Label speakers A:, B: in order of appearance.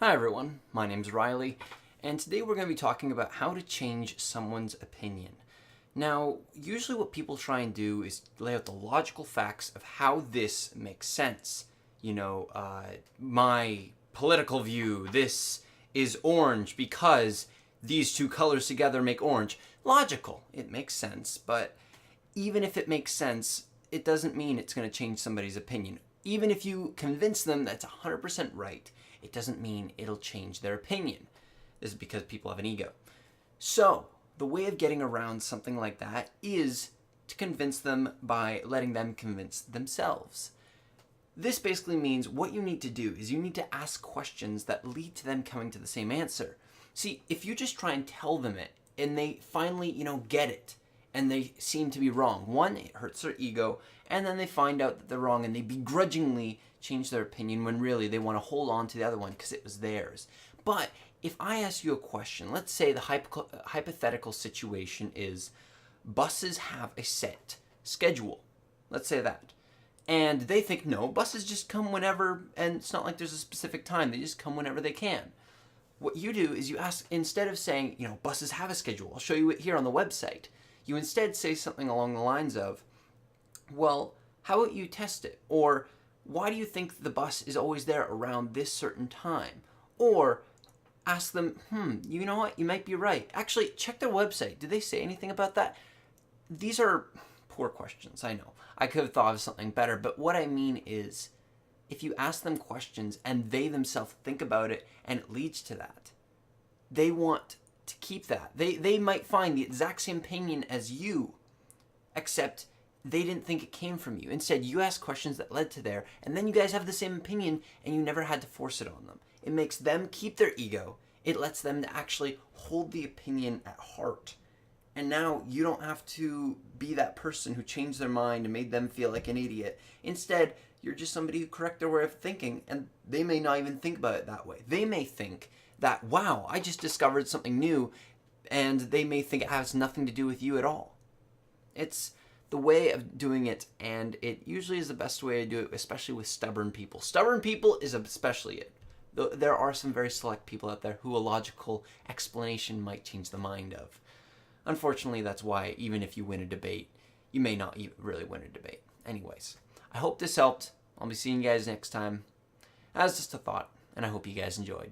A: Hi everyone, my name's Riley, and today we're going to be talking about how to change someone's opinion. Now, usually what people try and do is lay out the logical facts of how this makes sense. My political view, this is orange because these two colors together make orange. Logical, it makes sense, but even if it makes sense, it doesn't mean it's going to change somebody's opinion. Even if you convince them that's 100% right, it doesn't mean it'll change their opinion. This is because people have an ego. So, the way of getting around something like that is to convince them by letting them convince themselves. This basically means what you need to do is you need to ask questions that lead to them coming to the same answer. See, if you just try and tell them it and they finally, get it, and they seem to be wrong. One, it hurts their ego, and then they find out that they're wrong and they begrudgingly change their opinion when really they want to hold on to the other one because it was theirs. But if I ask you a question, let's say the hypothetical situation is buses have a set schedule. Let's say that. And they think, no, buses just come whenever, and it's not like there's a specific time. They just come whenever they can. What you do is you ask, instead of saying, buses have a schedule, I'll show you it here on the website. You instead say something along the lines of, well, how about you test it? Or, why do you think the bus is always there around this certain time? Or, ask them, you know what, you might be right. Actually, check their website. Did they say anything about that? These are poor questions, I know. I could have thought of something better, but what I mean is, if you ask them questions and they themselves think about it and it leads to that, they want to keep that. They might find the exact same opinion as you, except they didn't think it came from you. Instead, you ask questions that led to there, and then you guys have the same opinion, and you never had to force it on them. It makes them keep their ego. It lets them to actually hold the opinion at heart. And now you don't have to be that person who changed their mind and made them feel like an idiot. Instead, you're just somebody who corrected their way of thinking, and they may not even think about it that way. They may think that, wow, I just discovered something new, and they may think it has nothing to do with you at all. It's the way of doing it, and it usually is the best way to do it, especially with stubborn people. Stubborn people is especially it. There are some very select people out there who a logical explanation might change the mind of. Unfortunately, that's why even if you win a debate, you may not really win a debate. Anyways, I hope this helped. I'll be seeing you guys next time. That was just a thought, and I hope you guys enjoyed.